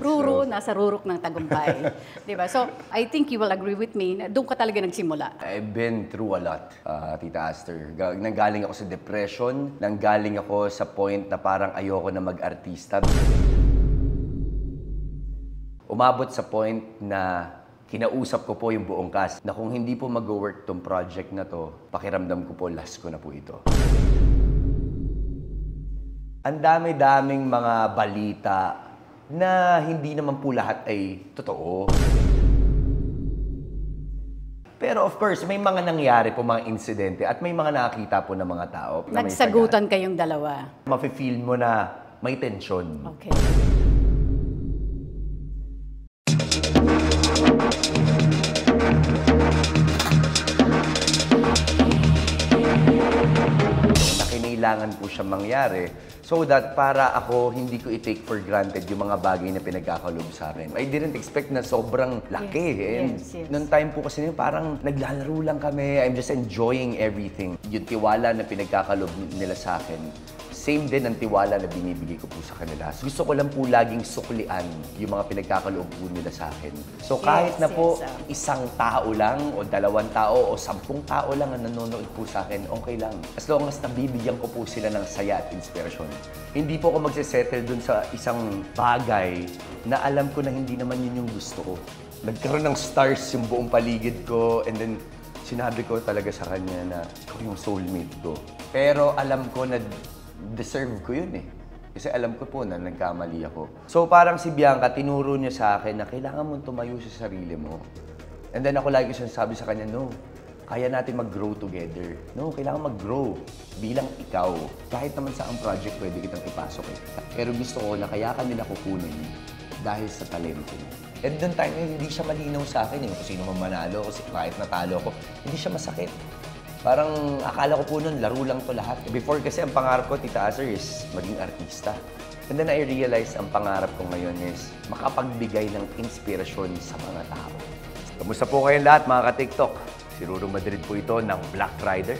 Ruro, nasa rurok ng tagumpay. Diba? So, I think you will agree with me na doon ka talaga nagsimula. I've been through a lot, Tita Aster. Nanggaling ako sa depression, nanggaling ako sa point na parang ayoko na mag-artista. Umabot sa point na kinausap ko po yung buong cast na kung hindi po mag-work tong project na to, pakiramdam ko po last ko na po ito. Ang dami-daming mga balita na hindi naman po lahat ay totoo. Pero of course, may mga nangyari po, mga insidente, at may mga nakakita po ng mga tao. Nagsagutan kayong dalawa. Mafe-feel mo na may tensyon. Okay. Kailangan po siya mangyari so that para ako hindi ko i-take for granted yung mga bagay na pinagkakalob sa akin. I didn't expect na sobrang laki. Yes. Noong time po kasi parang naglalaro lang kami. I'm just enjoying everything. Yung tiwala na pinagkakalob nila sa akin, same din ang tiwala na binibigay ko po sa kanila. Gusto ko lang po laging suklian yung mga pinagkakaloob po nila sa akin. So kahit na po isang tao lang o 2 tao o 10 tao lang ang nanonood po sa akin, okay lang. As long as nabibigyan ko po sila ng saya at inspirasyon. Hindi po ako magsisettle dun sa isang bagay na alam ko na hindi naman yun yung gusto ko. Nagkaroon ng stars yung buong paligid ko and then sinabi ko talaga sa kanya na ikaw yung soulmate ko. Pero alam ko na deserve ko yun eh. Kasi alam ko po na nagkamali ako. So parang si Bianca, tinuro niya sa akin na kailangan mong tumayo sa sarili mo. And then ako lagi sinasabi sa kanya, no, kaya natin mag-grow together. No, kailangan mag-grow bilang ikaw. Kahit naman sa ang project, pwede kitang ipasok eh. Pero gusto ko na kaya ka nila kukunin dahil sa talento mo. And doon time, hindi siya malinaw sa akin eh. Kung sino man manalo, kasi kahit natalo ko, hindi siya masakit. Parang akala ko po nun, laro lang to lahat. Before kasi ang pangarap ko, Tita Aster, is maging artista. And then I realized ang pangarap ko ngayon is makapagbigay ng inspirasyon sa mga tao. Kamusta po kayong lahat mga ka-TikTok? Si Ruro Madrid po ito ng Black Rider.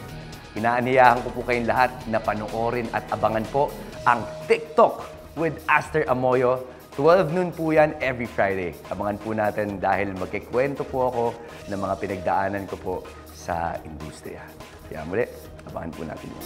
Inaaniyahan ko po kayong lahat na panoorin at abangan po ang TikTok with Aster Amoyo. 12 noon po yan every Friday. Abangan po natin dahil magkikwento po ako ng mga pinagdaanan ko po sa industriya. Kaya muli, abangan po natin yun.